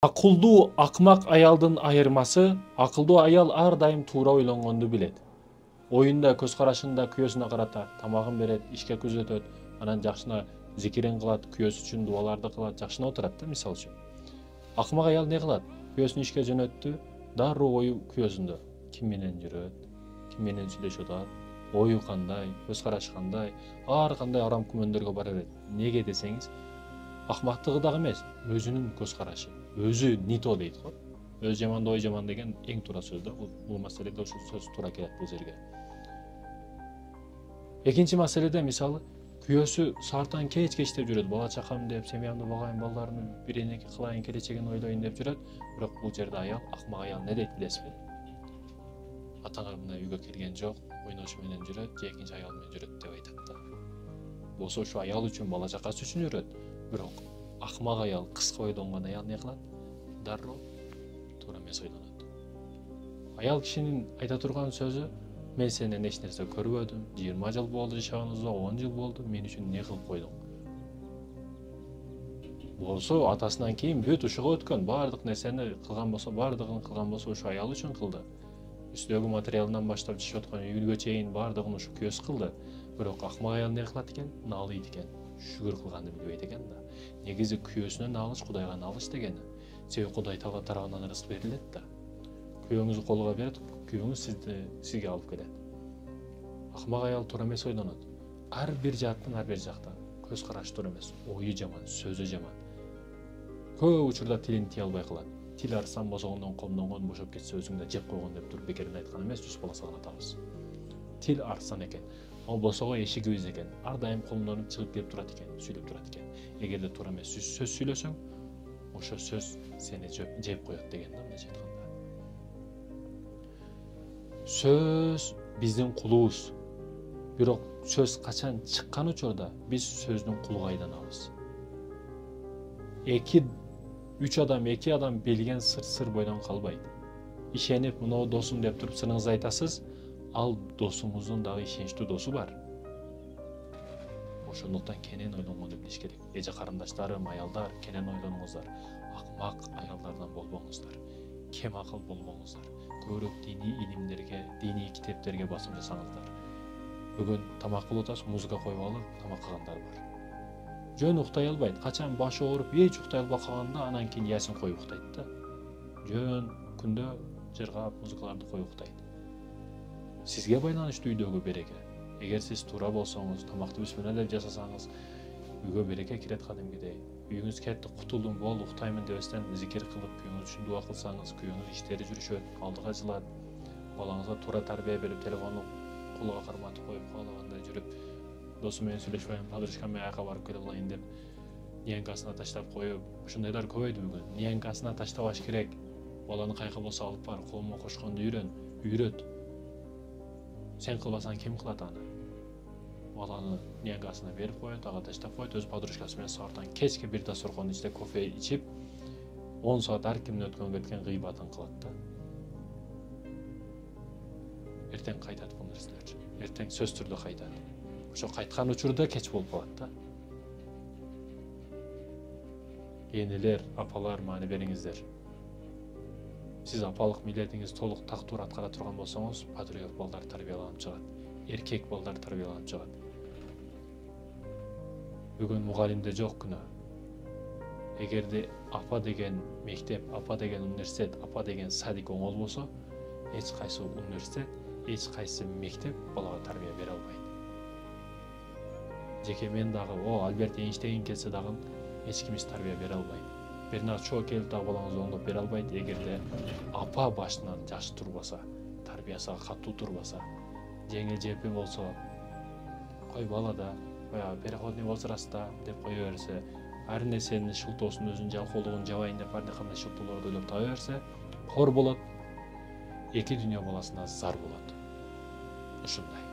Акылдуу акмак аялдын айырмасы, акылдуу аял ар дайым туура ойлонгонду билет. Оюнда, көз карашында күйөөсүнө карата тамагын берет, ишке күзөтөт, анан жакшына зикирин кылат, күйөөсү үчүн дубаларды кылат, жакшына отурат да, мисалы үчүн. Акмак аял не кылат? Күйөөсүн ишке жөнөттү, дароо ою күйөөсүндө. Ким менен жүрөт, ким менен сүйлөшүп атат, ою кандай, көз карашы кандай, ар кандай арам күмөндөргө бара берет. Неге десеңиз, акмактыгы дагы эмес, өзүнүн көз карашы. Өзү нито дейт го. Өз жаманда ой жаман деген эң туура сөз да. Бул маселеде ошол сөз туура келет бул жерге. Экинчи маселеде мисалы күйөөсү саартан кечке иштеп жүрөт, бала чакам деп, семьямды багайын, балдарымды биринеки кылайын, келечегин ойлойн деп жүрөт. Бирок бул жерде аял, акмак аял не дейт билесизби? Атаңар мына үйгө келген жок, ойношу менен жүрөт, же экинчи аял менен жүрөт деп айтат да. Болсо ушу аял үчүн, бала чакасы үчүн жүрөт. Бирок акмак аял, кыска ойлонгон аял не кылат? Дароо туура эмес ойлонот. Аял кишинин айта турган сөзү: мен сенден эч нерсе көрбөдүм, 20 жыл болду жашаганыбызга, 10 жыл болду, мен үчүн не кылып койдуң? Болсо атасынан кийин бүт ушуга өткөн, баардык нерсени кылган болсо, баардыгын кылган болсо ушу аял үчүн кылды. Үстөгү материалынан баштап жашап аткан үйгө чейин баардыгын ушу күйөөсү кылды. Бирок акмак аял не кылат экен? Наалыйт экен. Шүгүр кылганды билбейт экен да. Негизи күйөөсүнө наалыш, Кудайга наалыш дегени. Себеби Кудай Таала тарабынан рызык берилет да. Күйөөңүздү колго берет, күйөөңүз сизге алып келет. Акмак аял туура эмес ойлонот. Ар бир жааттан ар бир жакта көз карашы туура эмес, ою жаман, сөзү жаман. Көп учурда тилин тие албай калат. Тил арсан босогондон комдонгон, бошоп кетсе өзүңдө жеп койгон деп туруп бекерден айткан эмес, 100 бала салган Тил арсан экен. Ал босого эшигибиз экен. Ар дайым комдонуп чыгып келип турат экен, сүйлөп турат экен. Эгерде туура эмес сөз сүйлөсөң, ошо сөз сени жеп коет деген да, мындайча айтканда. Сөз биздин кулубуз. Бирок сөз качан чыккан учурда биз сөздүн кулуга айланабыз. Үч адам билген сыр бойдон калбайт. Ишенип, мына досум деп туруп сырыңызды айтасыз, ал досуңуздун дагы ишеничтүү досу бар. Ошондуктан кенен ойлонгонду билиш керек. Эже карындаштарым, аялдар, кенен ойлонуңуздар. Акмак аялдардан болбоңуздар. Кем акыл болбоңуздар. Көбүрөөк диний илимдерге, диний китептерге басым жасаңыздар. Бүгүн тамак кылып атасыз, музыка коюп алып, тамак кылгандар бар. Жөн уктай албайт. Качан башы ооруп, эч уктай албай калганда, анан кийин ясин коюп уктайт да. Жөн күндө жыргап, музыкаларды коюп уктайт. Сизге байланыштуу үйдөгү береке. Эгер сиз туура болсоңуз, тамакты бисмилла деп жасасаңыз, үйгө береке кирет кадимгидей. Үйүңүз кетти, кутулдум, бол, уктаймын дебестен зикир кылып, күйөөңүз үчүн дуа кылсаңыз, күйөөңүз иштери жүрүшөт, алдыга жылат. Балаңызга туура тарбия берип, телефонду кулга карматып коюп, каалагандай жүрүп, досум менен сүйлөшпөйм, подружкам менен аяка барып келип алайын деп, нянькасына таштап коюп, ушундайлар көбөйдү бүгүн. Нянькасына таштабаш керек. Баланы кайка болсо алып бар, колума кошконду үйрөт. Сен кылбасаң ким кылат аны? Баланы нянькасына берип коет, ага таштап коет, өз подружкасы менен саартан кечке бир дасторконун ичинде кофе ичип, 10 саат ар кимдин өткөн кеткен гыйбатын кылат да. Эртең кайтат бул нерселер. Эртең сөз түрдө кайтат. Ошо кайткан учурда кеч болуп калат да. Энелер, апалар, маани бериңиздер. Сиз апалык милдетиңиз толук тактуура аткара турган болсоңуз, патриот балдар тарбияланып чыгат. Эркек балдар тарбияланып чыгат. Бүгүн мугалимде жок күнөө. Эгерде апа деген мектеп, апа деген университет, апа деген садик оңол болсо, эч кайсы университет, эч кайсы мектеп балага тарбия бере албайт. Жеке мен дагы, Альберт Эйнштейн келсе дагы эч ким тарбия бере албайт. Бернард Шоу келип дагы балаңызды оңдоп бере албайт, эгерде апа башынан жаш турбаса, тарбиясы катуу турбаса, жеңил жепи болсо, кой балада, переходный возрастта деп кое берсе, ар нерсенин шылтоосун, өзүнүн жалкоолугун жабайын деп ар кандай шылтоолорду ойлоп таба берсе, кор болот, эки дүйнө баласына зар болот. Ушундай.